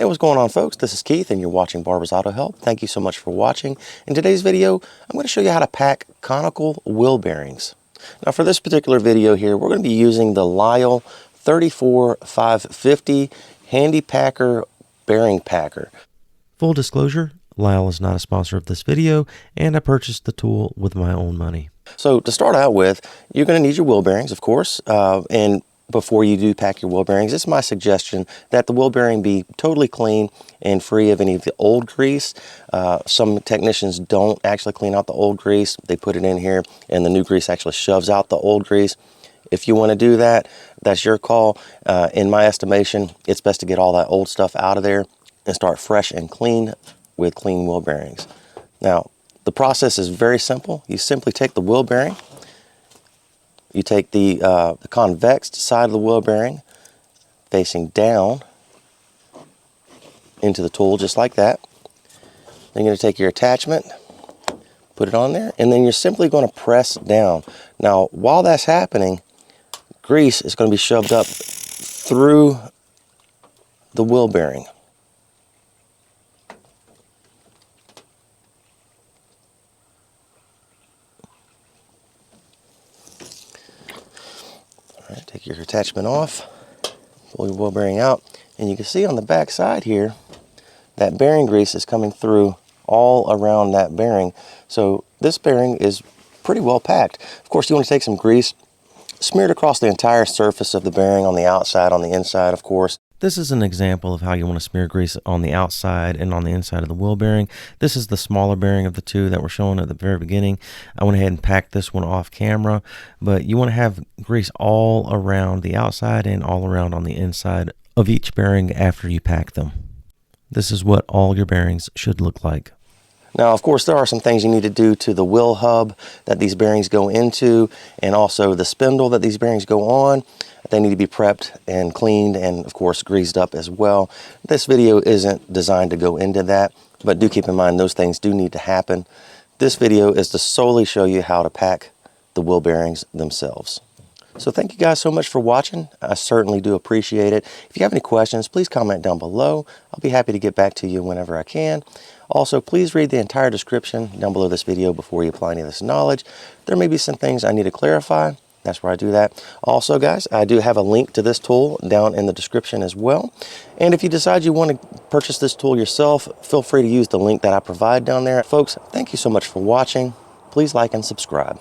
Hey, what's going on, folks? This is Keith and you're watching Barber's Auto Help. Thank you so much for watching. In today's video, I'm going to show you how to pack conical wheel bearings. Now for this particular video here, we're going to be using the Lisle 34550 Handy Packer Bearing Packer. Full disclosure, Lisle is not a sponsor of this video and I purchased the tool with my own money. So to start out with, you're going to need your wheel bearings, of course, and before you do pack your wheel bearings, it's my suggestion that the wheel bearing be totally clean and free of any of the old grease. Some technicians don't actually clean out the old grease. They put it in here and the new grease actually shoves out the old grease. If you want to do that, that's your call. In my estimation, it's best to get all that old stuff out of there and start fresh and clean with clean wheel bearings. Now, the process is very simple. You simply take the wheel bearing, you take the convex side of the wheel bearing facing down into the tool just like that. Then you're going to take your attachment, put it on there, and then you're simply going to press down. Now, while that's happening, grease is going to be shoved up through the wheel bearing. Take your attachment off, pull your wheel bearing out, and you can see on the back side here that bearing grease is coming through all around that bearing. So this bearing is pretty well packed. Of course, you want to take some grease, smear it across the entire surface of the bearing on the outside, on the inside, of course. This is an example of how you want to smear grease on the outside and on the inside of the wheel bearing. This is the smaller bearing of the two that we're showing at the very beginning. I went ahead and packed this one off camera, but you want to have grease all around the outside and all around on the inside of each bearing after you pack them. This is what all your bearings should look like. Now, of course, there are some things you need to do to the wheel hub that these bearings go into, and also the spindle that these bearings go on. They need to be prepped and cleaned and, of course, greased up as well. This video isn't designed to go into that, but do keep in mind those things do need to happen. This video is to solely show you how to pack the wheel bearings themselves. So thank you guys so much for watching. I certainly do appreciate it. If you have any questions, please comment down below. I'll be happy to get back to you whenever I can. Also, please read the entire description down below this video before you apply any of this knowledge. There may be some things I need to clarify. That's where I do that. Also, guys, I do have a link to this tool down in the description as well. And if you decide you want to purchase this tool yourself, feel free to use the link that I provide down there. Folks, thank you so much for watching. Please like and subscribe.